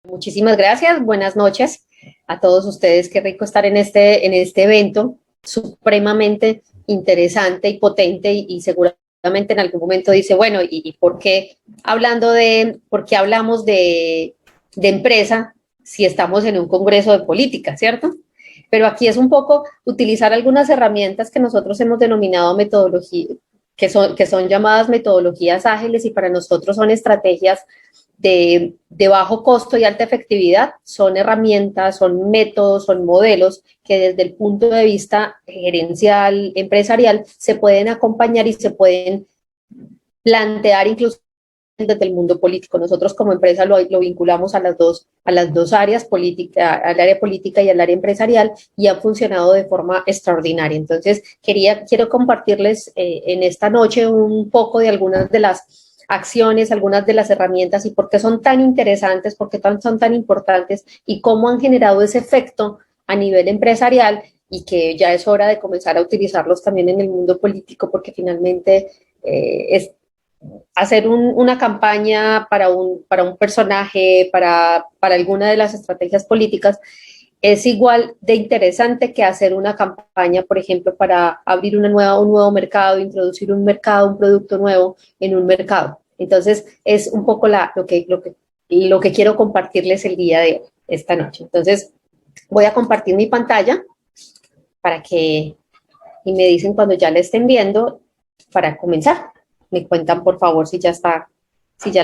Muchísimas gracias, buenas noches a todos ustedes. Qué rico estar en este evento supremamente interesante y potente y seguramente en algún momento dice, bueno, ¿y por qué por qué hablamos de empresa si estamos en un congreso de política, ¿cierto? Pero aquí es un poco utilizar algunas herramientas que nosotros hemos denominado metodología, que son llamadas metodologías ágiles y para nosotros son estrategias de bajo costo y alta efectividad. Son herramientas, son métodos, son modelos que desde el punto de vista gerencial, empresarial, se pueden acompañar y se pueden plantear incluso desde el mundo político. Nosotros como empresa lo vinculamos a las dos áreas, política, al área política y al área empresarial, y ha funcionado de forma extraordinaria. Entonces, quiero compartirles en esta noche un poco de algunas de las acciones, algunas de las herramientas y por qué son tan interesantes, por qué son tan importantes y cómo han generado ese efecto a nivel empresarial y que ya es hora de comenzar a utilizarlos también en el mundo político, porque finalmente es hacer una campaña para un personaje, para alguna de las estrategias políticas, es igual de interesante que hacer una campaña, por ejemplo, para abrir un nuevo mercado, introducir un producto nuevo en un mercado. Entonces, es un poco lo que quiero compartirles el día de hoy, esta noche. Entonces, voy a compartir mi pantalla y me dicen cuando ya la estén viendo para comenzar. Me cuentan, por favor, si ya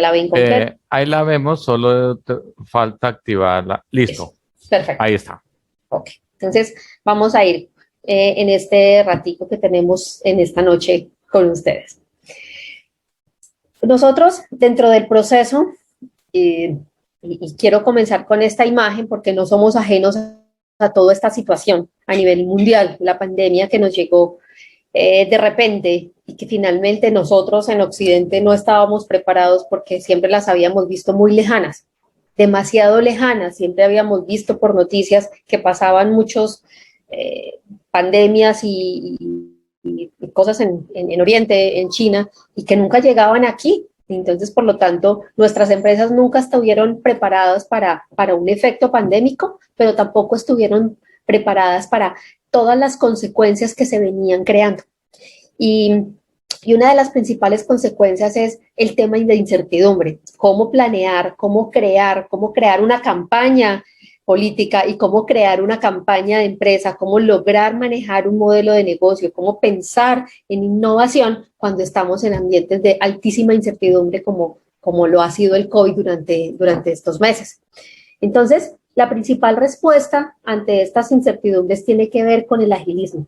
la ven completa. Ahí la vemos, solo falta activarla. Eso. Listo, Perfecto. ahí está. Ok. Entonces, vamos a ir en este ratico que tenemos en esta noche con ustedes. Nosotros, dentro del proceso, y quiero comenzar con esta imagen porque no somos ajenos a toda esta situación a nivel mundial, la pandemia que nos llegó de repente y que finalmente nosotros en Occidente no estábamos preparados porque siempre las habíamos visto muy lejanas, demasiado lejanas. Siempre habíamos visto por noticias que pasaban muchos pandemias y cosas en Oriente, en China, y que nunca llegaban aquí. Entonces, por lo tanto, nuestras empresas nunca estuvieron preparadas para un efecto pandémico, pero tampoco estuvieron preparadas para todas las consecuencias que se venían creando. Y, y una de las principales consecuencias es el tema de incertidumbre, cómo planear, cómo crear una campaña política y cómo crear una campaña de empresa, cómo lograr manejar un modelo de negocio, cómo pensar en innovación cuando estamos en ambientes de altísima incertidumbre como lo ha sido el COVID durante estos meses. Entonces, la principal respuesta ante estas incertidumbres tiene que ver con el agilismo,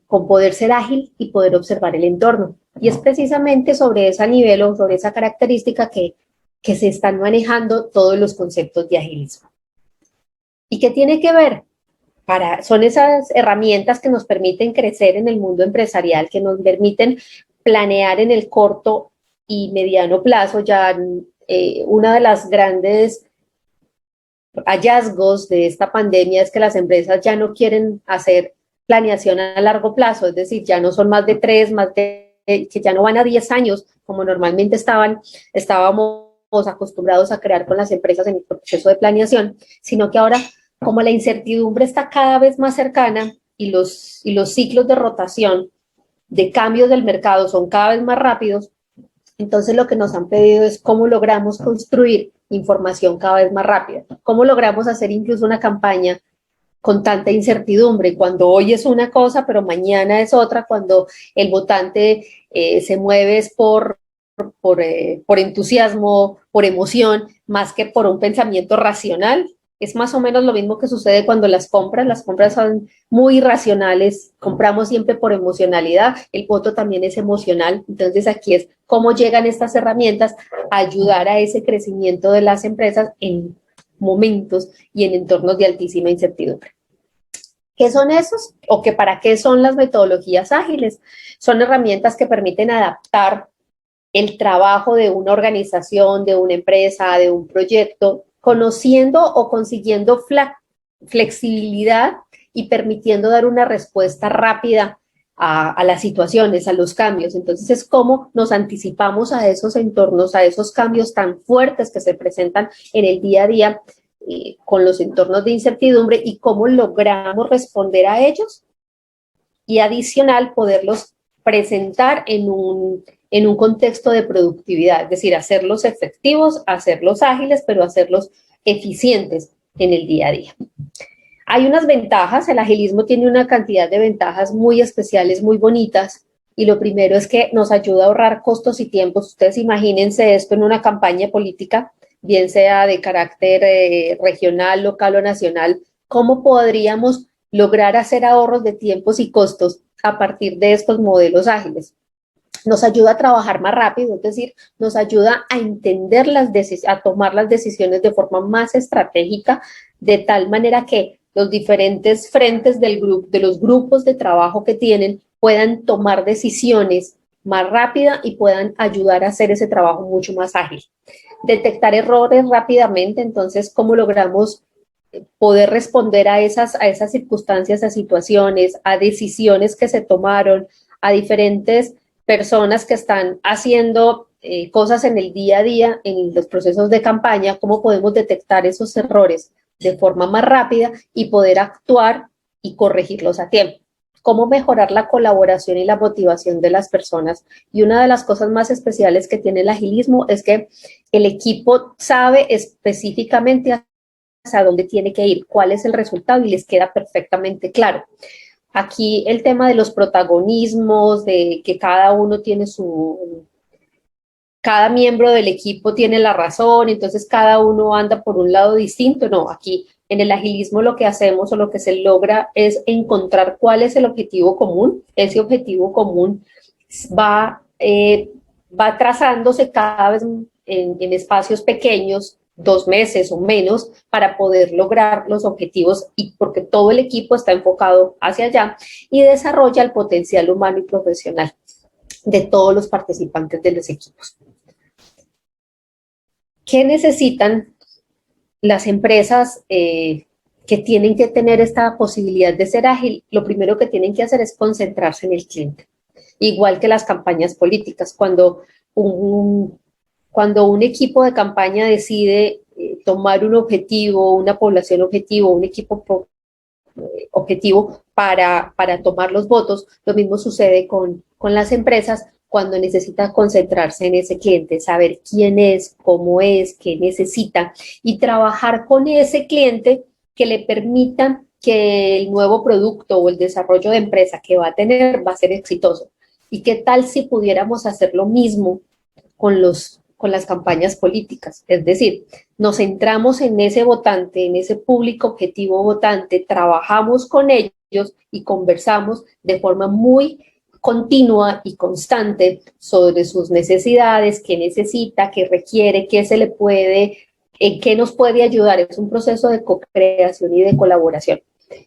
con poder ser ágil y poder observar el entorno. Y es precisamente sobre ese nivel o sobre esa característica que se están manejando todos los conceptos de agilismo. ¿Y qué tiene que ver? Son esas herramientas que nos permiten crecer en el mundo empresarial, que nos permiten planear en el corto y mediano plazo. Ya una de las grandes hallazgos de esta pandemia es que las empresas ya no quieren hacer planeación a largo plazo, es decir, ya no son más de 3, que ya no van a 10 años, como normalmente estábamos acostumbrados a crear con las empresas en el proceso de planeación, sino que ahora, como la incertidumbre está cada vez más cercana y los ciclos de rotación, de cambios del mercado son cada vez más rápidos, entonces lo que nos han pedido es cómo logramos construir información cada vez más rápida, cómo logramos hacer incluso una campaña con tanta incertidumbre, cuando hoy es una cosa, pero mañana es otra, cuando el votante se mueve es por entusiasmo, por emoción, más que por un pensamiento racional. Es más o menos lo mismo que sucede cuando las compras son muy racionales, compramos siempre por emocionalidad, el voto también es emocional. Entonces aquí es cómo llegan estas herramientas a ayudar a ese crecimiento de las empresas en momentos y en entornos de altísima incertidumbre. ¿Qué son esos? ¿O que para qué son las metodologías ágiles? Son herramientas que permiten adaptar el trabajo de una organización, de una empresa, de un proyecto, conociendo o consiguiendo flexibilidad y permitiendo dar una respuesta rápida a las situaciones, a los cambios. Entonces es cómo nos anticipamos a esos entornos, a esos cambios tan fuertes que se presentan en el día a día con los entornos de incertidumbre y cómo logramos responder a ellos y adicional poderlos presentar en un contexto de productividad, es decir, hacerlos efectivos, hacerlos ágiles, pero hacerlos eficientes en el día a día. Hay unas ventajas, el agilismo tiene una cantidad de ventajas muy especiales, muy bonitas, y lo primero es que nos ayuda a ahorrar costos y tiempos. Ustedes imagínense esto en una campaña política, bien sea de carácter regional, local o nacional, ¿cómo podríamos lograr hacer ahorros de tiempos y costos a partir de estos modelos ágiles? Nos ayuda a trabajar más rápido, es decir, nos ayuda a entender a tomar las decisiones de forma más estratégica, de tal manera que los diferentes frentes de los grupos de trabajo que tienen puedan tomar decisiones más rápida y puedan ayudar a hacer ese trabajo mucho más ágil. Detectar errores rápidamente, entonces, ¿cómo logramos poder responder a esas circunstancias, a situaciones, a decisiones que se tomaron, a diferentes personas que están haciendo cosas en el día a día, en los procesos de campaña, cómo podemos detectar esos errores de forma más rápida y poder actuar y corregirlos a tiempo? Cómo mejorar la colaboración y la motivación de las personas. Y una de las cosas más especiales que tiene el agilismo es que el equipo sabe específicamente hacia dónde tiene que ir, cuál es el resultado y les queda perfectamente claro. Aquí el tema de los protagonismos, de que cada uno tiene cada miembro del equipo tiene la razón, entonces cada uno anda por un lado distinto. No, aquí en el agilismo lo que hacemos o lo que se logra es encontrar cuál es el objetivo común. Ese objetivo común va trazándose cada vez en espacios pequeños, 2 meses o menos, para poder lograr los objetivos, y porque todo el equipo está enfocado hacia allá y desarrolla el potencial humano y profesional de todos los participantes de los equipos. ¿Qué necesitan las empresas que tienen que tener esta posibilidad de ser ágil? Lo primero que tienen que hacer es concentrarse en el cliente, igual que las campañas políticas. Cuando un equipo de campaña decide tomar un objetivo, una población objetivo, un equipo objetivo para tomar los votos, lo mismo sucede con las empresas cuando necesita concentrarse en ese cliente, saber quién es, cómo es, qué necesita y trabajar con ese cliente que le permita que el nuevo producto o el desarrollo de empresa que va a tener va a ser exitoso. ¿Y qué tal si pudiéramos hacer lo mismo con las campañas políticas? Es decir, nos centramos en ese votante, en ese público objetivo votante, trabajamos con ellos y conversamos de forma muy continua y constante sobre sus necesidades, qué necesita, qué requiere, qué se le puede, en qué nos puede ayudar. Es un proceso de co-creación y de colaboración.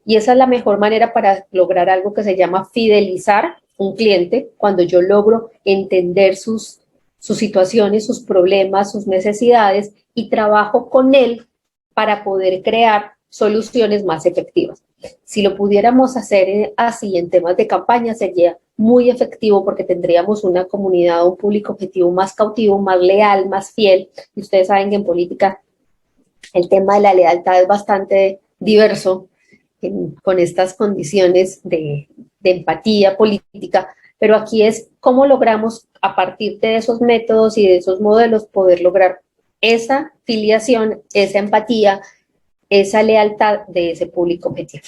Y esa es la mejor manera para lograr algo que se llama fidelizar un cliente, cuando yo logro entender sus situaciones, sus problemas, sus necesidades y trabajo con él para poder crear soluciones más efectivas. Si lo pudiéramos hacer así en temas de campaña, sería muy efectivo porque tendríamos una comunidad, un público objetivo más cautivo, más leal, más fiel. Y ustedes saben que en política el tema de la lealtad es bastante diverso con estas condiciones de empatía política, pero aquí es cómo logramos a partir de esos métodos y de esos modelos poder lograr esa filiación, esa empatía, esa lealtad de ese público objetivo.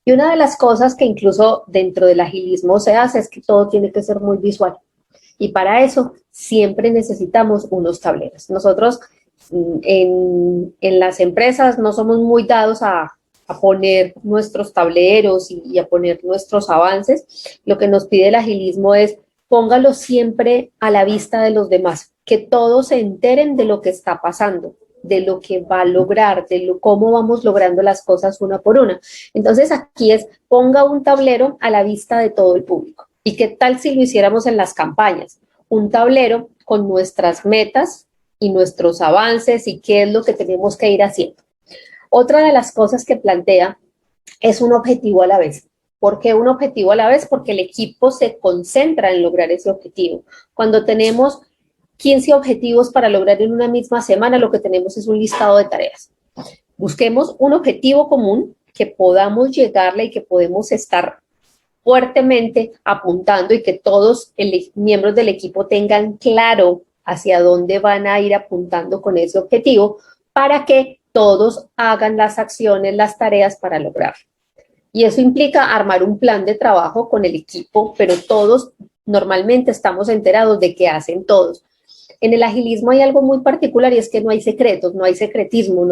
Y una de las cosas que incluso dentro del agilismo se hace es que todo tiene que ser muy visual. Y para eso siempre necesitamos unos tableros. Nosotros en las empresas no somos muy dados a poner nuestros tableros y a poner nuestros avances. Lo que nos pide el agilismo es póngalo siempre a la vista de los demás, que todos se enteren de lo que está pasando, de lo que va a lograr, cómo vamos logrando las cosas una por una. Entonces aquí es, ponga un tablero a la vista de todo el público. ¿Y qué tal si lo hiciéramos en las campañas? Un tablero con nuestras metas y nuestros avances y qué es lo que tenemos que ir haciendo. Otra de las cosas que plantea es un objetivo a la vez. ¿Por qué un objetivo a la vez? Porque el equipo se concentra en lograr ese objetivo. Cuando tenemos 15 objetivos para lograr en una misma semana, lo que tenemos es un listado de tareas. Busquemos un objetivo común que podamos llegarle y que podemos estar fuertemente apuntando y que todos los miembros del equipo tengan claro hacia dónde van a ir apuntando con ese objetivo para que todos hagan las acciones, las tareas para lograrlo. Y eso implica armar un plan de trabajo con el equipo, pero todos normalmente estamos enterados de qué hacen todos. En el agilismo hay algo muy particular y es que no hay secretos, no hay secretismo,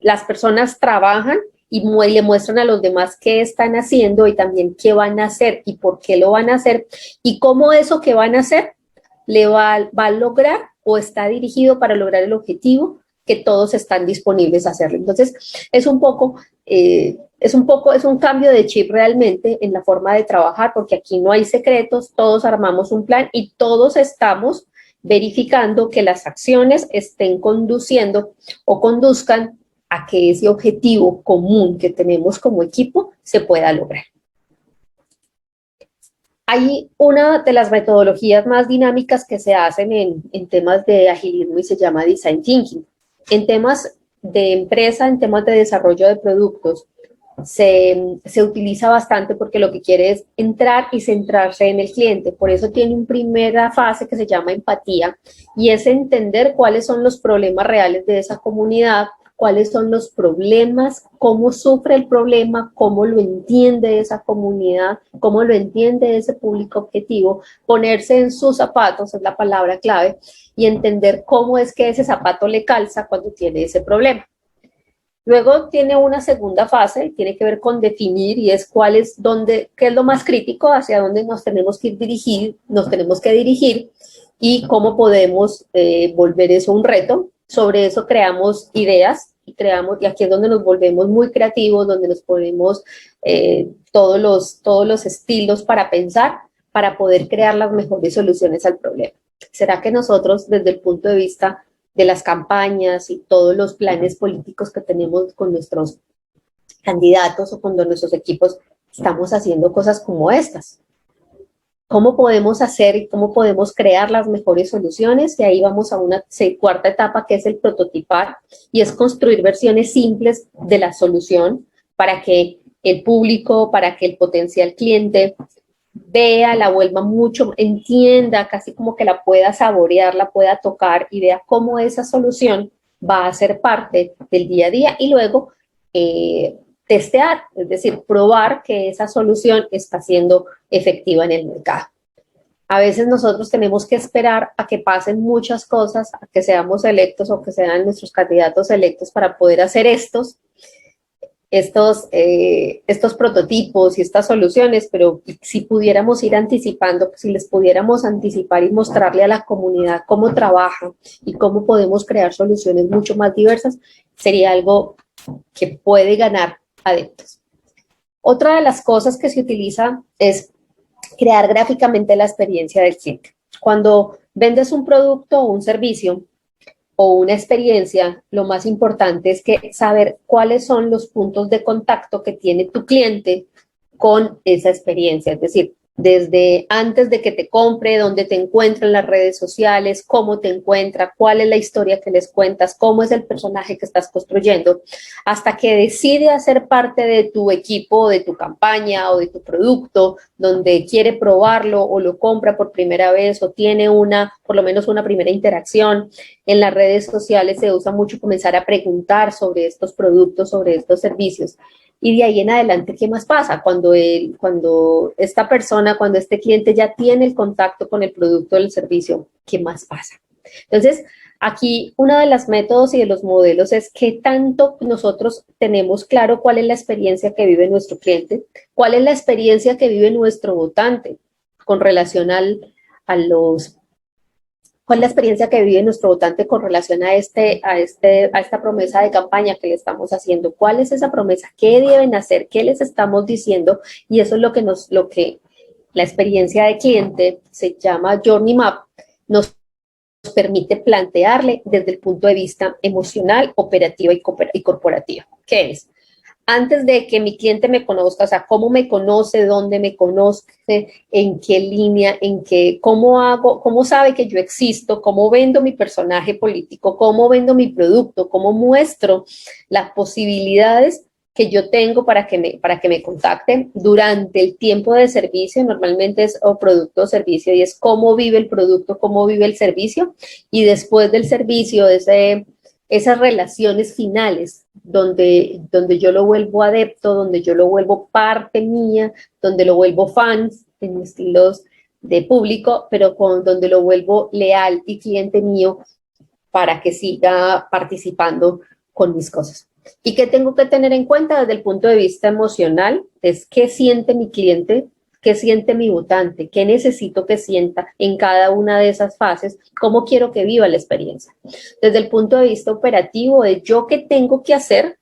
las personas trabajan y le muestran a los demás qué están haciendo y también qué van a hacer y por qué lo van a hacer y cómo eso que van a hacer le va a lograr o está dirigido para lograr el objetivo que todos están disponibles a hacerlo. Entonces, es un cambio de chip realmente en la forma de trabajar, porque aquí no hay secretos, todos armamos un plan y todos estamos verificando que las acciones estén conduciendo o conduzcan a que ese objetivo común que tenemos como equipo se pueda lograr. Hay una de las metodologías más dinámicas que se hacen en temas de agilismo y se llama Design Thinking. En temas de empresa, en temas de desarrollo de productos, se utiliza bastante porque lo que quiere es entrar y centrarse en el cliente. Por eso tiene una primera fase que se llama empatía y es entender cuáles son los problemas reales de esa comunidad, cuáles son los problemas, cómo sufre el problema, cómo lo entiende esa comunidad, cómo lo entiende ese público objetivo, ponerse en sus zapatos, es la palabra clave, y entender cómo es que ese zapato le calza cuando tiene ese problema. Luego tiene una segunda fase, tiene que ver con definir y es qué es lo más crítico, hacia dónde nos tenemos que dirigir y cómo podemos volver eso un reto. Sobre eso creamos ideas y aquí es donde nos volvemos muy creativos, donde nos ponemos todos los estilos para pensar, para poder crear las mejores soluciones al problema. ¿Será que nosotros, desde el punto de vista de las campañas y todos los planes políticos que tenemos con nuestros candidatos o con nuestros equipos, estamos haciendo cosas como estas? ¿Cómo podemos hacer y cómo podemos crear las mejores soluciones? Y ahí vamos a una cuarta etapa que es el prototipar y es construir versiones simples de la solución para que el público, para que el potencial cliente vea, la vuelva mucho, entienda, casi como que la pueda saborear, la pueda tocar y vea cómo esa solución va a ser parte del día a día y luego testear, es decir, probar que esa solución está siendo efectiva en el mercado. A veces nosotros tenemos que esperar a que pasen muchas cosas, a que seamos electos o que sean nuestros candidatos electos para poder hacer estos prototipos y estas soluciones, pero si pudiéramos ir anticipando, si les pudiéramos anticipar y mostrarle a la comunidad cómo trabajan y cómo podemos crear soluciones mucho más diversas, sería algo que puede ganar adeptos. Otra de las cosas que se utiliza es crear gráficamente la experiencia del cliente. Cuando vendes un producto o un servicio, o una experiencia, lo más importante es que saber cuáles son los puntos de contacto que tiene tu cliente con esa experiencia, es decir, desde antes de que te compre, dónde te encuentra en las redes sociales, cómo te encuentra, cuál es la historia que les cuentas, cómo es el personaje que estás construyendo, hasta que decide hacer parte de tu equipo, de tu campaña o de tu producto, donde quiere probarlo o lo compra por primera vez o tiene por lo menos una primera interacción. En las redes sociales se usa mucho comenzar a preguntar sobre estos productos, sobre estos servicios. Y de ahí en adelante, ¿qué más pasa? Cuando este cliente ya tiene el contacto con el producto o el servicio, ¿qué más pasa? Entonces, aquí uno de los métodos y de los modelos es qué tanto nosotros tenemos claro cuál es la experiencia que vive nuestro cliente, cuál es la experiencia que vive nuestro votante con relación ¿cuál es la experiencia que vive nuestro votante con relación a esta promesa de campaña que le estamos haciendo? ¿Cuál es esa promesa? ¿Qué deben hacer? ¿Qué les estamos diciendo? Y eso es lo que la experiencia de cliente se llama Journey Map, nos permite plantearle desde el punto de vista emocional, operativa y corporativo. ¿Qué es? antes de que mi cliente me conozca, o sea, cómo me conoce, dónde me conoce, en qué línea, en qué, cómo hago, cómo sabe que yo existo, cómo vendo mi personaje político, cómo vendo mi producto, cómo muestro las posibilidades que yo tengo para que me contacten durante el tiempo de servicio, normalmente es o producto o servicio, y es cómo vive el producto, cómo vive el servicio, y después del servicio, esas relaciones finales, donde yo lo vuelvo adepto, donde yo lo vuelvo parte mía, donde lo vuelvo fans en estilos de público, pero donde lo vuelvo leal y cliente mío para que siga participando con mis cosas. ¿Y qué tengo que tener en cuenta desde el punto de vista emocional? Es qué siente mi cliente, qué siente mi votante, qué necesito que sienta en cada una de esas fases, cómo quiero que viva la experiencia. Desde el punto de vista operativo, de yo qué tengo que hacer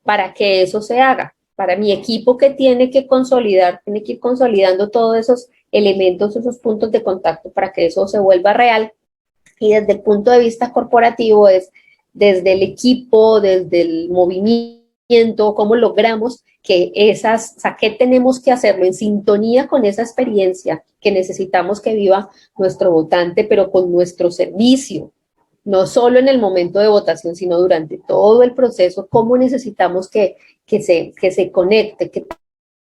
para que eso se haga, para mi equipo que tiene que consolidar, tiene que ir consolidando todos esos elementos, esos puntos de contacto para que eso se vuelva real. Y desde el punto de vista corporativo es desde el equipo, desde el movimiento, cómo logramos que o sea, qué tenemos que hacerlo en sintonía con esa experiencia que necesitamos que viva nuestro votante, pero con nuestro servicio, no solo en el momento de votación, sino durante todo el proceso, cómo necesitamos que se conecte, que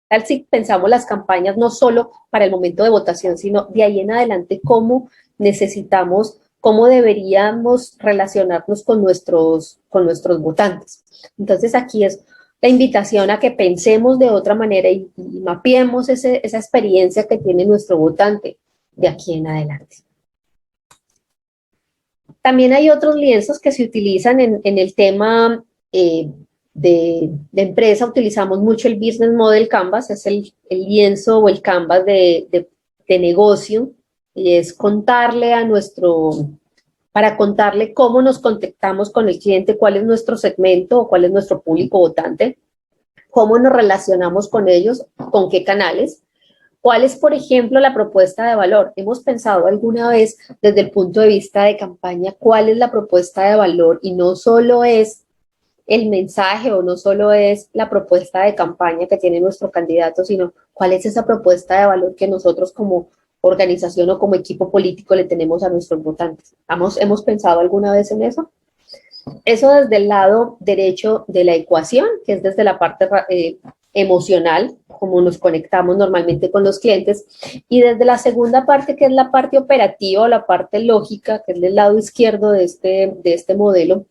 tal si pensamos las campañas no solo para el momento de votación, sino de ahí en adelante, cómo necesitamos, cómo deberíamos relacionarnos con nuestros votantes. Entonces aquí es la invitación a que pensemos de otra manera y mapeemos esa experiencia que tiene nuestro votante de aquí en adelante. También hay otros lienzos que se utilizan en el tema de empresa. Utilizamos mucho el Business Model Canvas, es el lienzo o el canvas de negocio, y es para contarle cómo nos contactamos con el cliente, cuál es nuestro segmento o cuál es nuestro público votante, cómo nos relacionamos con ellos, con qué canales. ¿Cuál es, por ejemplo, la propuesta de valor? ¿Hemos pensado alguna vez desde el punto de vista de campaña cuál es la propuesta de valor? Y no solo es el mensaje o no solo es la propuesta de campaña que tiene nuestro candidato, sino cuál es esa propuesta de valor que nosotros como organización o como equipo político le tenemos a nuestros votantes. ¿Hemos pensado alguna vez en eso? Eso desde el lado derecho de la ecuación, que es desde la parte emocional, como nos conectamos normalmente con los clientes, y desde la segunda parte, que es la parte operativa o la parte lógica, que es del lado izquierdo de este modelo,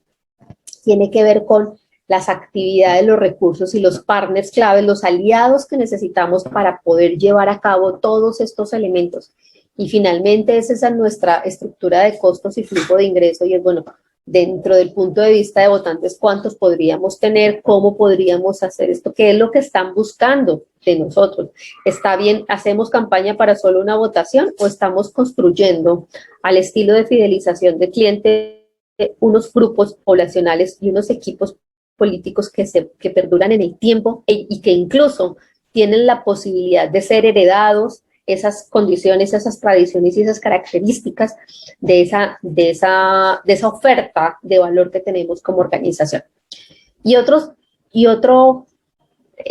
tiene que ver con las actividades, los recursos y los partners claves, los aliados que necesitamos para poder llevar a cabo todos estos elementos. Y finalmente esa es nuestra estructura de costos y flujo de ingreso, y es, bueno, dentro del punto de vista de votantes, cuántos podríamos tener, cómo podríamos hacer esto, qué es lo que están buscando de nosotros. ¿Está bien, hacemos campaña para solo una votación o estamos construyendo al estilo de fidelización de clientes unos grupos poblacionales y unos equipos políticos que perduran en el tiempo y que incluso tienen la posibilidad de ser heredados, esas condiciones, esas tradiciones y esas características de esa oferta de valor que tenemos como organización? Y otro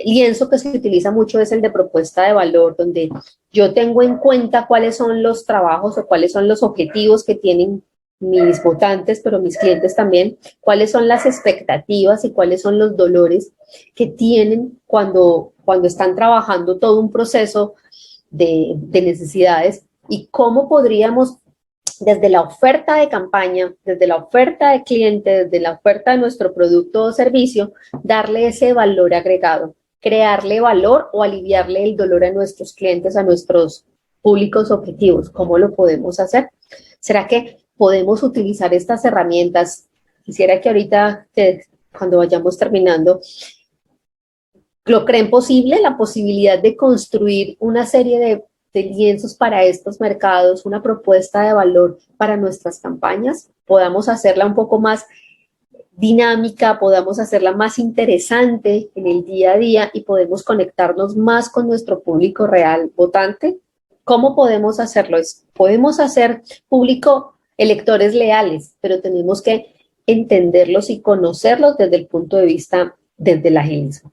lienzo que se utiliza mucho es el de propuesta de valor, donde yo tengo en cuenta cuáles son los trabajos o cuáles son los objetivos que tienen mis votantes, pero mis clientes también, cuáles son las expectativas y cuáles son los dolores que tienen cuando están trabajando todo un proceso de necesidades, y cómo podríamos, desde la oferta de campaña, desde la oferta de cliente, desde la oferta de nuestro producto o servicio, darle ese valor agregado, crearle valor o aliviarle el dolor a nuestros clientes, a nuestros públicos objetivos. ¿Cómo lo podemos hacer? ¿Será que podemos utilizar estas herramientas? Quisiera que ahorita, cuando vayamos terminando, ¿lo creen posible? La posibilidad de construir una serie de lienzos para estos mercados, una propuesta de valor para nuestras campañas, podamos hacerla un poco más dinámica, podamos hacerla más interesante en el día a día y podemos conectarnos más con nuestro público real votante. ¿Cómo podemos hacerlo? Podemos hacer público electores leales, pero tenemos que entenderlos y conocerlos desde el punto de vista, desde el agilismo.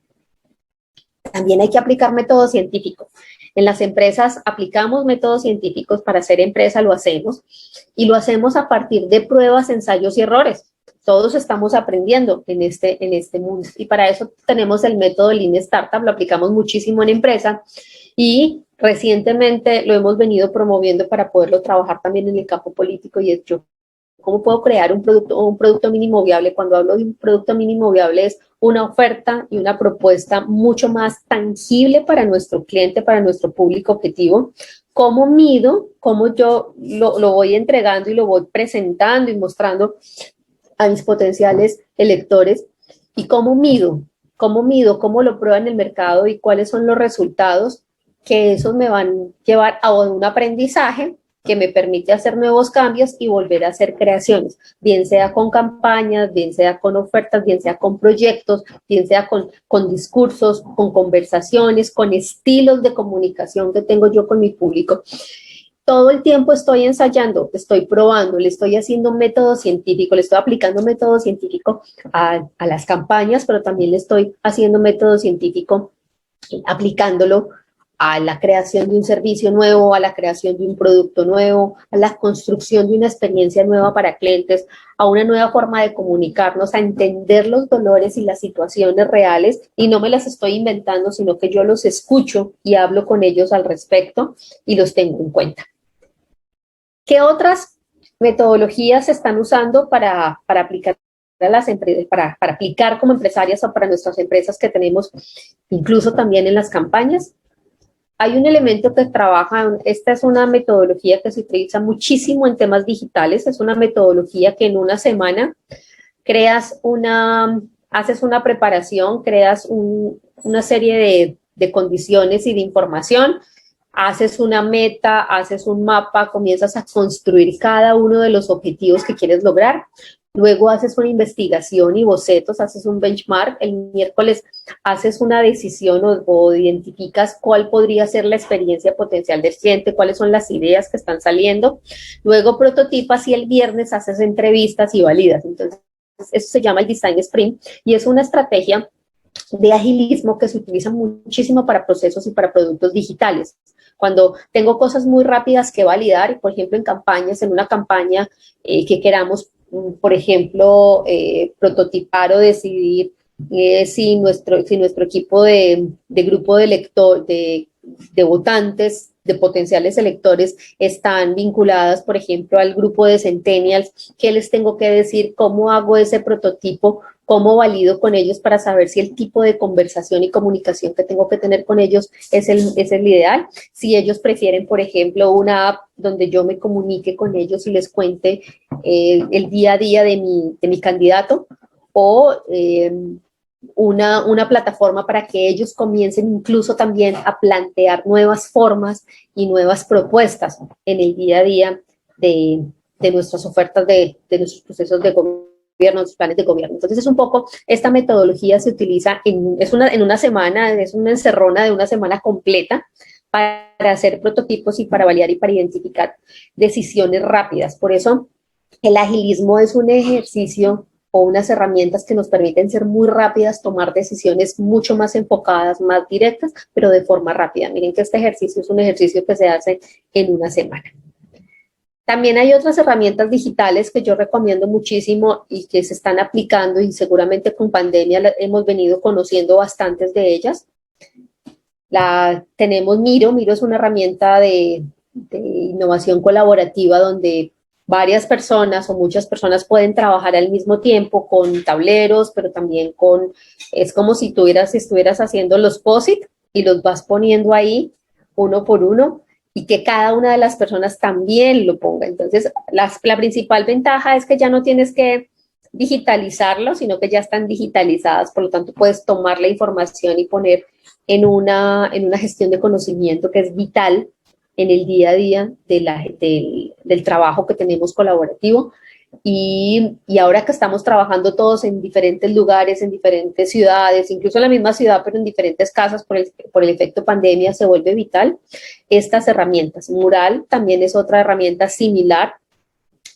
también hay que aplicar métodos científicos. En las empresas aplicamos métodos científicos para hacer empresa, lo hacemos, y lo hacemos a partir de pruebas, ensayos y errores. Todos estamos aprendiendo en este mundo, y para eso tenemos el método Lean Startup, lo aplicamos muchísimo en empresa, y recientemente lo hemos venido promoviendo para poderlo trabajar también en el campo político, y es yo, ¿cómo puedo crear un producto mínimo viable? Cuando hablo de un producto mínimo viable es una oferta y una propuesta mucho más tangible para nuestro cliente, para nuestro público objetivo. ¿Cómo mido? ¿Cómo yo lo voy entregando y lo voy presentando y mostrando a mis potenciales electores? ¿Y cómo mido? ¿Cómo mido? ¿Cómo lo pruebo en el mercado? ¿Y cuáles son los resultados? Que esos me van a llevar a un aprendizaje que me permite hacer nuevos cambios y volver a hacer creaciones, bien sea con campañas, bien sea con ofertas, bien sea con proyectos, bien sea con discursos, con conversaciones, con estilos de comunicación que tengo yo con mi público. Todo el tiempo estoy ensayando, estoy probando, le estoy haciendo método científico, le estoy aplicando método científico a las campañas, pero también le estoy haciendo método científico aplicándolo a la creación de un servicio nuevo, a la creación de un producto nuevo, a la construcción de una experiencia nueva para clientes, a una nueva forma de comunicarnos, a entender los dolores y las situaciones reales, y no me las estoy inventando, sino que yo los escucho y hablo con ellos al respecto y los tengo en cuenta. ¿Qué otras metodologías se están usando para aplicar a las empresas, para aplicar como empresarias o para nuestras empresas que tenemos, incluso también en las campañas? Hay un elemento que trabaja, esta es una metodología que se utiliza muchísimo en temas digitales, es una metodología que en una semana haces una preparación, creas una serie de condiciones y de información, haces una meta, haces un mapa, comienzas a construir cada uno de los objetivos que quieres lograr. Luego haces una investigación y bocetos, haces un benchmark. El miércoles haces una decisión o identificas cuál podría ser la experiencia potencial del cliente, cuáles son las ideas que están saliendo. Luego prototipas y el viernes haces entrevistas y validas. Entonces, eso se llama el Design Sprint y es una estrategia de agilismo que se utiliza muchísimo para procesos y para productos digitales. Cuando tengo cosas muy rápidas que validar, por ejemplo, en campañas, en una campaña que queramos, por ejemplo, prototipar o decidir si nuestro equipo de grupo de votantes, de potenciales electores, están vinculadas, por ejemplo, al grupo de centennials, ¿qué les tengo que decir? ¿Cómo hago ese prototipo? ¿Cómo valido con ellos para saber si el tipo de conversación y comunicación que tengo que tener con ellos es el ideal? Si ellos prefieren, por ejemplo, una app donde yo me comunique con ellos y les cuente el día a día de mi candidato, o una plataforma para que ellos comiencen incluso también a plantear nuevas formas y nuevas propuestas en el día a día de nuestras ofertas, de nuestros procesos de gobierno, los planes de gobierno. Entonces es un poco, esta metodología se utiliza en una semana, es una encerrona de una semana completa para hacer prototipos y para validar y para identificar decisiones rápidas. Por eso el agilismo es un ejercicio o unas herramientas que nos permiten ser muy rápidas, tomar decisiones mucho más enfocadas, más directas, pero de forma rápida. Miren que este ejercicio es un ejercicio que se hace en una semana. También hay otras herramientas digitales que yo recomiendo muchísimo y que se están aplicando, y seguramente con pandemia hemos venido conociendo bastantes de ellas. Tenemos Miro. Miro es una herramienta de innovación colaborativa donde varias personas o muchas personas pueden trabajar al mismo tiempo con tableros, pero también es como si estuvieras haciendo los POSIT y los vas poniendo ahí uno por uno, y que cada una de las personas también lo ponga. Entonces, la principal ventaja es que ya no tienes que digitalizarlo, sino que ya están digitalizadas, por lo tanto puedes tomar la información y poner en una gestión de conocimiento que es vital en el día a día del trabajo que tenemos colaborativo. Y ahora que estamos trabajando todos en diferentes lugares, en diferentes ciudades, incluso en la misma ciudad, pero en diferentes casas por el efecto pandemia, se vuelve vital estas herramientas. Mural también es otra herramienta similar.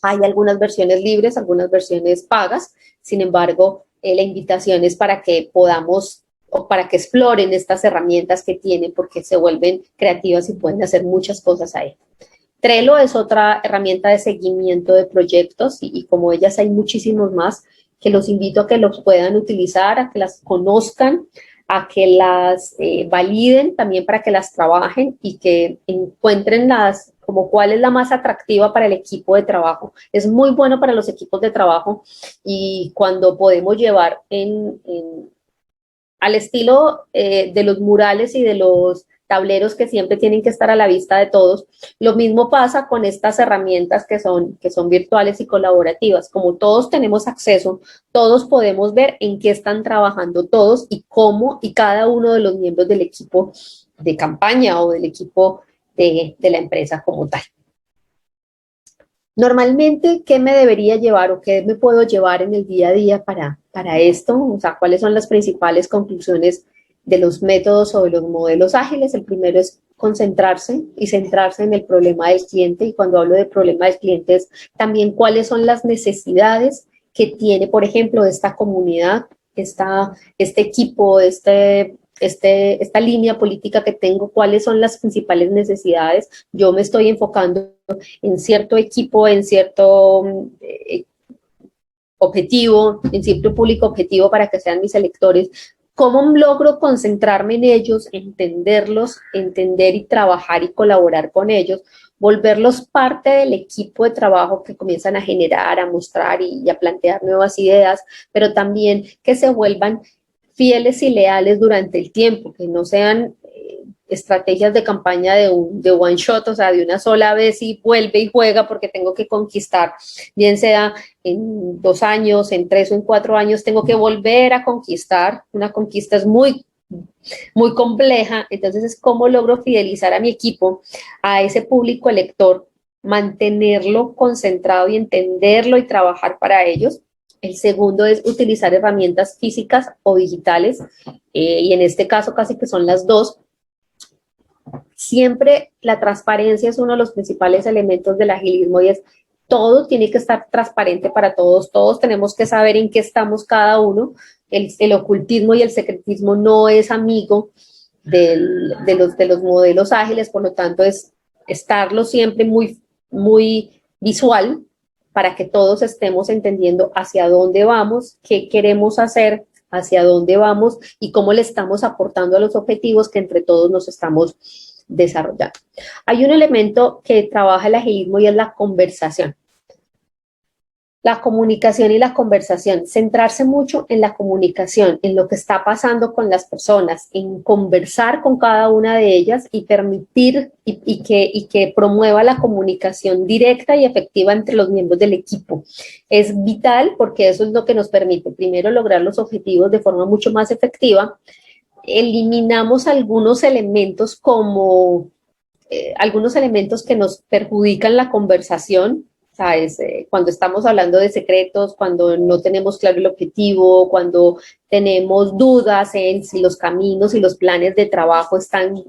Hay algunas versiones libres, algunas versiones pagas. Sin embargo, la invitación es para que podamos o para que exploren estas herramientas que tienen, porque se vuelven creativas y pueden hacer muchas cosas ahí. Trello es otra herramienta de seguimiento de proyectos y como ellas hay muchísimos más que los invito a que los puedan utilizar, a que las conozcan, a que las validen también para que las trabajen y que encuentren como cuál es la más atractiva para el equipo de trabajo. Es muy bueno para los equipos de trabajo y cuando podemos llevar al estilo de los murales y de los tableros que siempre tienen que estar a la vista de todos. Lo mismo pasa con estas herramientas que son virtuales y colaborativas. Como todos tenemos acceso, todos podemos ver en qué están trabajando todos y cómo y cada uno de los miembros del equipo de campaña o del equipo de la empresa como tal. Normalmente, ¿qué me debería llevar o qué me puedo llevar en el día a día para esto? O sea, ¿cuáles son las principales conclusiones de los métodos o de los modelos ágiles? El primero es concentrarse y centrarse en el problema del cliente. Y cuando hablo de problema del cliente es también cuáles son las necesidades que tiene, por ejemplo, esta comunidad, este equipo, esta línea política que tengo, cuáles son las principales necesidades. Yo me estoy enfocando en cierto equipo, en cierto objetivo, en cierto público objetivo para que sean mis electores. ¿Cómo logro concentrarme en ellos, entenderlos, entender y trabajar y colaborar con ellos, volverlos parte del equipo de trabajo que comienzan a generar, a mostrar y a plantear nuevas ideas, pero también que se vuelvan fieles y leales durante el tiempo, que no sean estrategias de campaña de one shot, o sea, de una sola vez y vuelve y juega porque tengo que conquistar, bien sea en 2 años, en 3 o en 4 años, tengo que volver a conquistar. Una conquista es muy compleja, entonces es cómo logro fidelizar a mi equipo, a ese público elector, mantenerlo concentrado y entenderlo y trabajar para ellos. El segundo es utilizar herramientas físicas o digitales, y en este caso casi que son las dos. Siempre la transparencia es uno de los principales elementos del agilismo y es todo tiene que estar transparente para todos, todos tenemos que saber en qué estamos cada uno. El ocultismo y el secretismo no es amigo de los modelos ágiles, por lo tanto es estarlo siempre muy visual para que todos estemos entendiendo hacia dónde vamos, qué queremos hacer, hacia dónde vamos y cómo le estamos aportando a los objetivos que entre todos nos estamos desarrollando. Hay un elemento que trabaja el agilismo y es la conversación. La comunicación y la conversación, centrarse mucho en la comunicación, en lo que está pasando con las personas, en conversar con cada una de ellas y permitir y que promueva la comunicación directa y efectiva entre los miembros del equipo. Es vital porque eso es lo que nos permite, primero, lograr los objetivos de forma mucho más efectiva. Eliminamos algunos elementos como algunos elementos que nos perjudican la conversación. ¿Sabes? Cuando estamos hablando de secretos, cuando no tenemos claro el objetivo, cuando tenemos dudas en si los caminos y los planes de trabajo están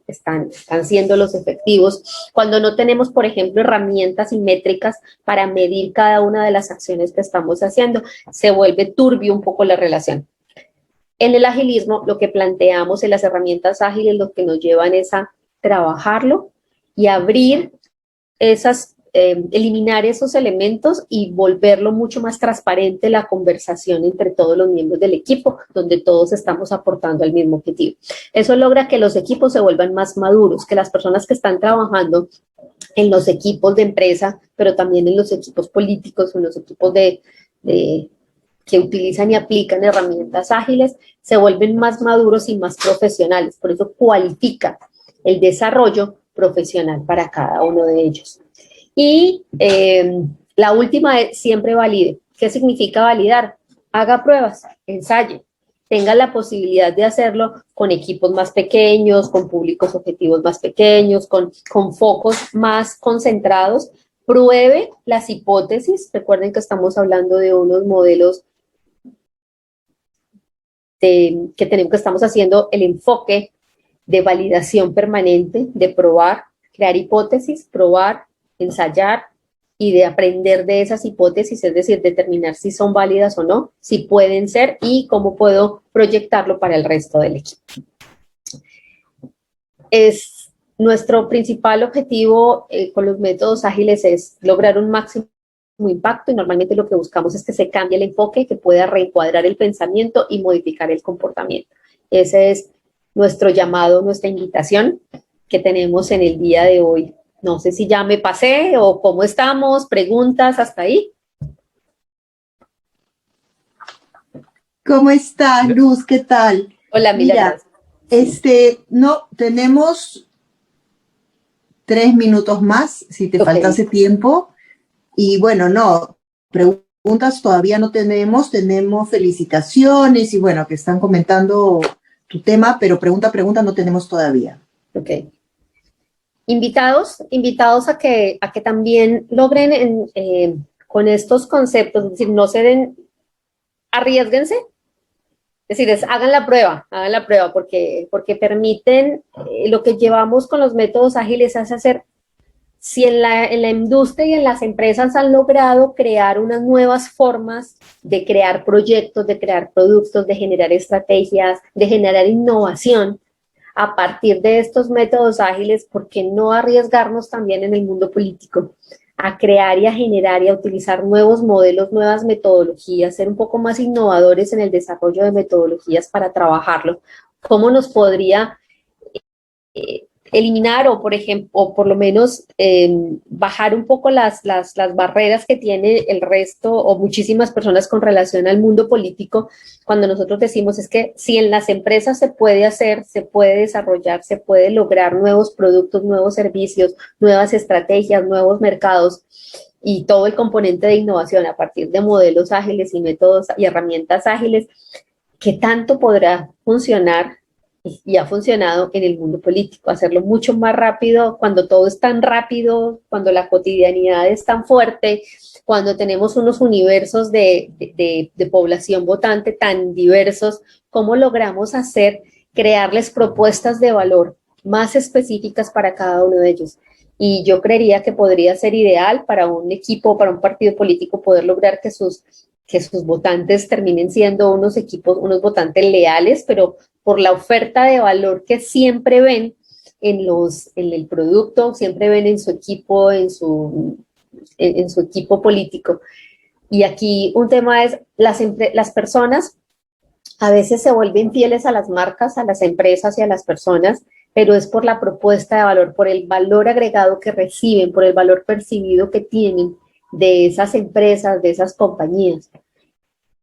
siendo los efectivos, cuando no tenemos, por ejemplo, herramientas y métricas para medir cada una de las acciones que estamos haciendo, se vuelve turbio un poco la relación. En el agilismo, lo que planteamos en las herramientas ágiles, lo que nos llevan es a trabajarlo y abrir eliminar esos elementos y volverlo mucho más transparente la conversación entre todos los miembros del equipo, donde todos estamos aportando al mismo objetivo. Eso logra que los equipos se vuelvan más maduros, que las personas que están trabajando en los equipos de empresa, pero también en los equipos políticos, en los equipos que utilizan y aplican herramientas ágiles, se vuelven más maduros y más profesionales. Por eso cualifica el desarrollo profesional para cada uno de ellos. Y la última es siempre valide. ¿Qué significa validar? Haga pruebas, ensaye, tenga la posibilidad de hacerlo con equipos más pequeños, con públicos objetivos más pequeños, con focos más concentrados. Pruebe las hipótesis. Recuerden que estamos hablando de unos modelos que estamos haciendo el enfoque de validación permanente, de probar, crear hipótesis, probar, ensayar, y de aprender de esas hipótesis, es decir, determinar si son válidas o no, si pueden ser y cómo puedo proyectarlo para el resto del equipo. Nuestro principal objetivo con los métodos ágiles es lograr un máximo impacto y normalmente lo que buscamos es que se cambie el enfoque, que pueda reencuadrar el pensamiento y modificar el comportamiento. Ese es nuestro llamado, nuestra invitación que tenemos en el día de hoy. No sé si ya me pasé o cómo estamos, preguntas hasta ahí. ¿Cómo estás, Luz? ¿Qué tal? Hola, Mira, no, tenemos 3 minutos más, si te faltase tiempo. Y bueno, no, preguntas todavía no tenemos felicitaciones y bueno, que están comentando tu tema, pero pregunta no tenemos todavía. Ok. Invitados a que también logren con estos conceptos, es decir, no se den, arriesguense, es decir, hagan la prueba, porque permiten, lo que llevamos con los métodos ágiles es hacer, si en la industria y en las empresas han logrado crear unas nuevas formas de crear proyectos, de crear productos, de generar estrategias, de generar innovación, a partir de estos métodos ágiles, ¿por qué no arriesgarnos también en el mundo político a crear y a generar y a utilizar nuevos modelos, nuevas metodologías, ser un poco más innovadores en el desarrollo de metodologías para trabajarlo? ¿Cómo nos podría eliminar o, por ejemplo, o por lo menos bajar un poco las barreras que tiene el resto o muchísimas personas con relación al mundo político, cuando nosotros decimos es que si en las empresas se puede hacer, se puede desarrollar, se puede lograr nuevos productos, nuevos servicios, nuevas estrategias, nuevos mercados y todo el componente de innovación a partir de modelos ágiles y métodos y herramientas ágiles, ¿qué tanto podrá funcionar? Y ha funcionado en el mundo político, hacerlo mucho más rápido, cuando todo es tan rápido, cuando la cotidianidad es tan fuerte, cuando tenemos unos universos de población votante tan diversos, ¿cómo logramos crearles propuestas de valor más específicas para cada uno de ellos? Y yo creería que podría ser ideal para un equipo, para un partido político, poder lograr que sus votantes terminen siendo unos votantes leales, pero por la oferta de valor que siempre ven en el producto, siempre ven en su equipo, en su equipo político. Y aquí un tema es, las personas a veces se vuelven fieles a las marcas, a las empresas y a las personas, pero es por la propuesta de valor, por el valor agregado que reciben, por el valor percibido que tienen de esas empresas, de esas compañías.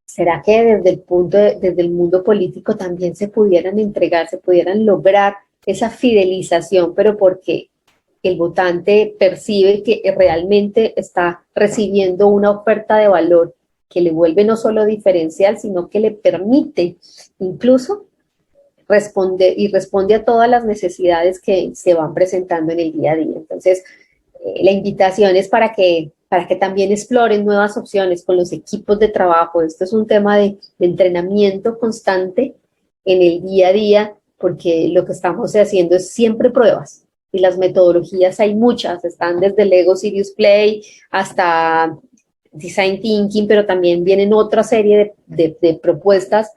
¿Será que desde el mundo político también se pudieran entregar, se pudieran lograr esa fidelización, pero porque el votante percibe que realmente está recibiendo una oferta de valor que le vuelve no solo diferencial, sino que le permite incluso responde a todas las necesidades que se van presentando en el día a día? Entonces, la invitación es para que también exploren nuevas opciones con los equipos de trabajo. Esto es un tema de entrenamiento constante en el día a día, porque lo que estamos haciendo es siempre pruebas. Y las metodologías hay muchas, están desde Lego Serious Play hasta Design Thinking, pero también vienen otra serie de propuestas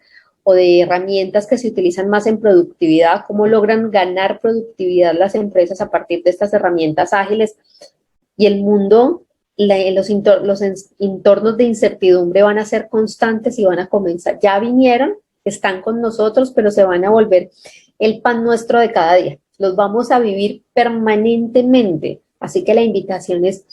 o de herramientas que se utilizan más en productividad, cómo logran ganar productividad las empresas a partir de estas herramientas ágiles. Y el mundo, los entornos de incertidumbre van a ser constantes y van a comenzar, ya vinieron, están con nosotros, pero se van a volver el pan nuestro de cada día. Los vamos a vivir permanentemente. Así que la invitación es,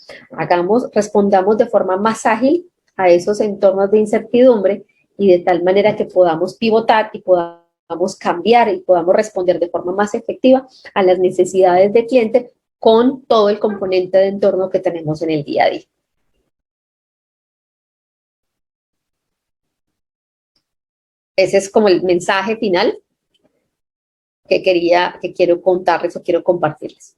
respondamos de forma más ágil a esos entornos de incertidumbre y de tal manera que podamos pivotar y podamos cambiar y podamos responder de forma más efectiva a las necesidades del cliente con todo el componente de entorno que tenemos en el día a día. Ese es como el mensaje final que quiero contarles o quiero compartirles.